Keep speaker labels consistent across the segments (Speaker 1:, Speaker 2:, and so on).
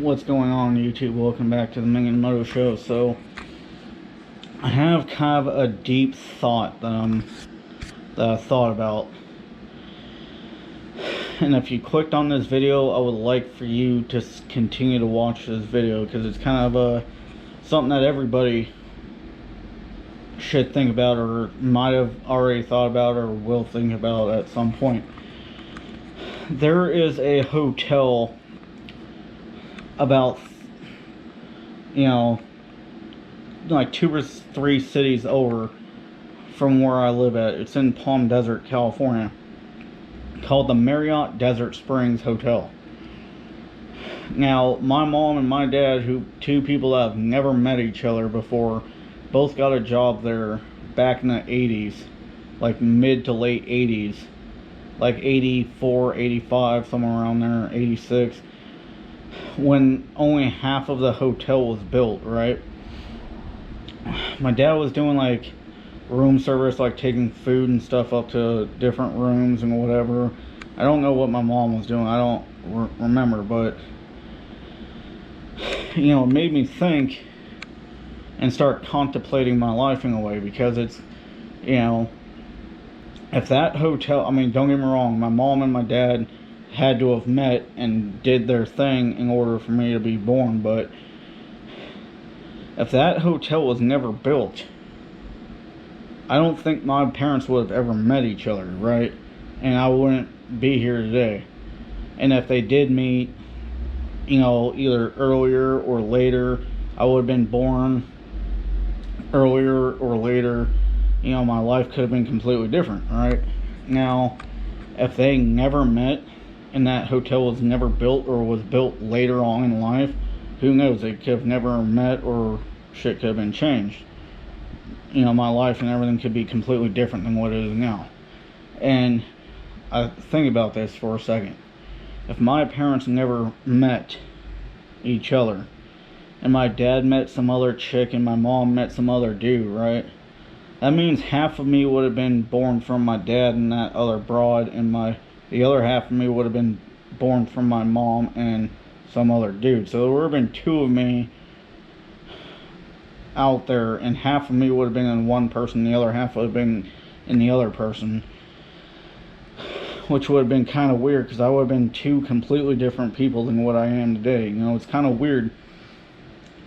Speaker 1: What's going on YouTube? Welcome back to the Mingin Moto Show. So I have kind of a deep thought that I thought about, and if you clicked on this video, I would like for you to continue to watch this video, because it's kind of something that everybody should think about, or might have already thought about, or will think about at some point. There is a hotel about, like 2 or 3 cities over from where I live at. It's in Palm Desert, California, called the Marriott Desert Springs Hotel. Now, my mom and my dad, two people that have never met each other before, both got a job there back in the 80s, like mid to late 80s, like 84, 85, somewhere around there, 86, when only half of the hotel was built, right? My dad was doing like room service, like taking food and stuff up to different rooms and whatever. I don't know what my mom was doing. I don't remember, but it made me think and start contemplating my life in a way, because it's, if that hotel, I mean, don't get me wrong, my mom and my dad had to have met and did their thing in order for me to be born, but if that hotel was never built, I don't think my parents would have ever met each other, right? And I wouldn't be here today. And if they did meet, either earlier or later, I would have been born earlier or later, my life could have been completely different, right? Now, if they never met and that hotel was never built, or was built later on in life, who knows? They could have never met, or shit could have been changed. My life and everything could be completely different than what it is now. And I think about this for a second. If my parents never met each other, and my dad met some other chick and my mom met some other dude, right? That means half of me would have been born from my dad and that other broad, and the other half of me would have been born from my mom and some other dude. So there would have been 2 of me out there, and half of me would have been in one person, the other half would have been in the other person, which would have been kind of weird, because I would have been 2 completely different people than what I am today. It's kind of weird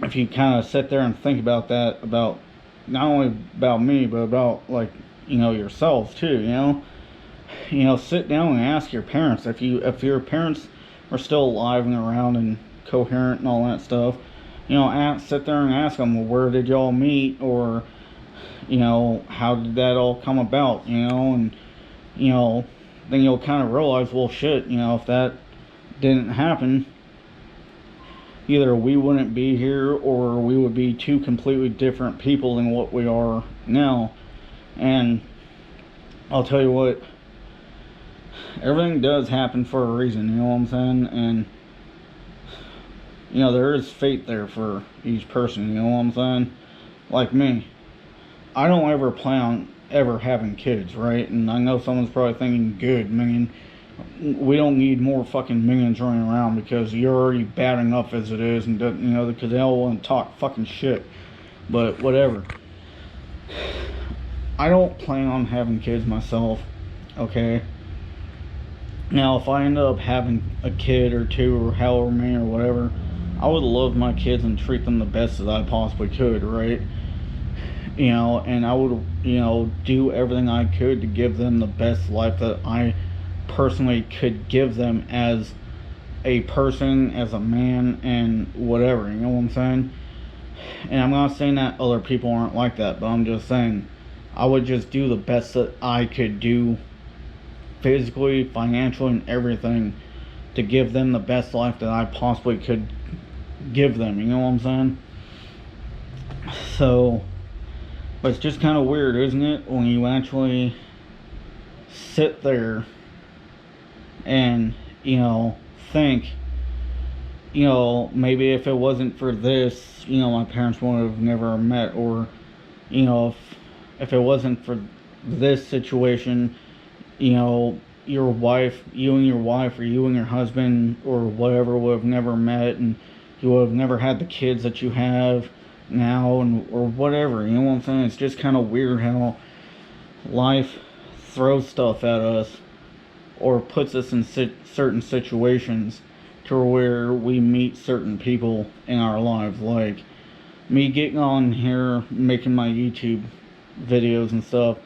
Speaker 1: if you kind of sit there and think about that, about not only about me, but about, like, yourselves too. Sit down and ask your parents, if your parents are still alive and around and coherent and all that stuff, sit there and ask them, well, where did y'all meet, or how did that all come about, and then you'll kind of realize, well, shit, if that didn't happen, either we wouldn't be here, or we would be 2 completely different people than what we are now. And I'll tell you what, everything does happen for a reason, you know what I'm saying? And there is fate there for each person, you know what I'm saying? Like me, I don't ever plan on ever having kids, right? And I know someone's probably thinking, good, man, we don't need more fucking minions running around, because you're already bad enough as it is, and because they all want to talk fucking shit. But whatever. I don't plan on having kids myself, okay? Now, if I end up having a kid or 2, or however many or whatever, I would love my kids and treat them the best as I possibly could, right? And I would, do everything I could to give them the best life that I personally could give them, as a person, as a man, and whatever, you know what I'm saying? And I'm not saying that other people aren't like that, but I'm just saying I would just do the best that I could do, physically, financially, and everything, to give them the best life that I possibly could give them, you know what I'm saying? So, but it's just kind of weird, isn't it, when you actually sit there and think, maybe if it wasn't for this, my parents would have never met, or if it wasn't for this situation, your wife, you and your wife, or you and your husband, or whatever, would have never met, and you would have never had the kids that you have now, and or whatever. You know what I'm saying? It's just kind of weird how life throws stuff at us or puts us in certain situations to where we meet certain people in our lives. Like me getting on here, making my YouTube videos and stuff,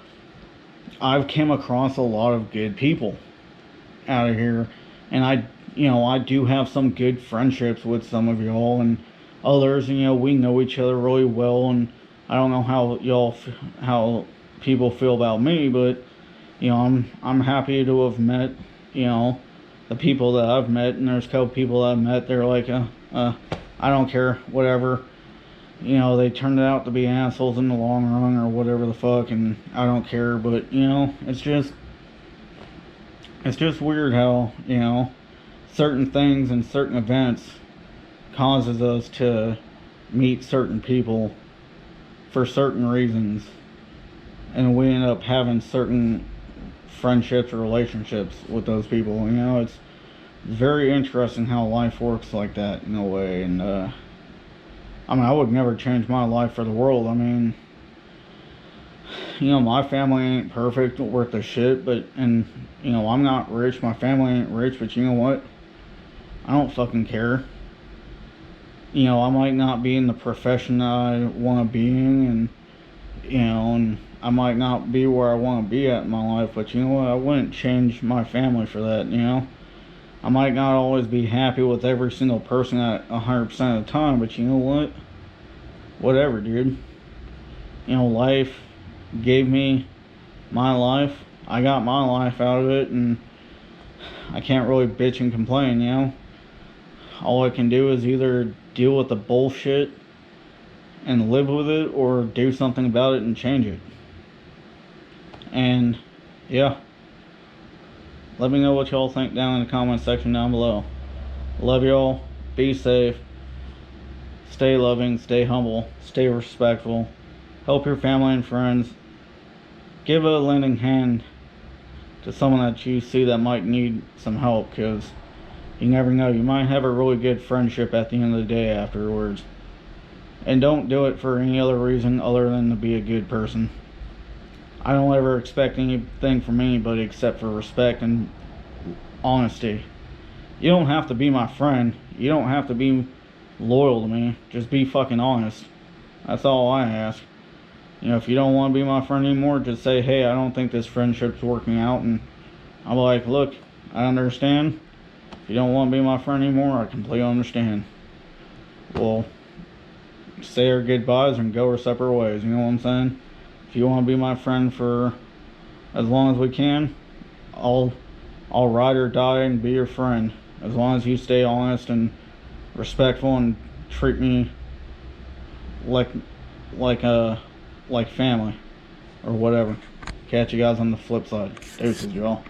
Speaker 1: I've came across a lot of good people out of here, and I do have some good friendships with some of y'all, and others, we know each other really well, and I don't know how people feel about me, but I'm happy to have met the people that I've met, and there's a couple people that I've met, they're like I don't care, whatever, they turned out to be assholes in the long run or whatever the fuck, and I don't care, but it's just weird how certain things and certain events causes us to meet certain people for certain reasons, and we end up having certain friendships or relationships with those people. It's very interesting how life works like that in a way, and I would never change my life for the world. My family ain't perfect, worth a shit, but, and I'm not rich, my family ain't rich, but you know what, I don't fucking care. I might not be in the profession that I want to be in, and I might not be where I want to be at in my life, but you know what, I wouldn't change my family for that. I might not always be happy with every single person at 100% of the time, but you know what, whatever, dude. Life gave me my life, I got my life out of it, and I can't really bitch and complain. All I can do is either deal with the bullshit and live with it, or do something about it and change it. And yeah, let me know what y'all think down in the comment section down below. Love y'all, be safe, stay loving, stay humble, stay respectful, help your family and friends, give a lending hand to someone that you see that might need some help, because you never know, you might have a really good friendship at the end of the day afterwards. And don't do it for any other reason other than to be a good person. I don't ever expect anything from anybody except for respect and honesty. You don't have to be my friend, you don't have to be loyal to me, just be fucking honest. That's all I ask. If you don't want to be my friend anymore, just say, hey, I don't think this friendship's working out, and I'm like, look, I understand. If you don't want to be my friend anymore, I completely understand. Well, say our goodbyes and go our separate ways, you know what I'm saying? If you want to be my friend for as long as we can, I'll ride or die and be your friend, as long as you stay honest and respectful and treat me like family or whatever. Catch you guys on the flip side. Deuces, y'all.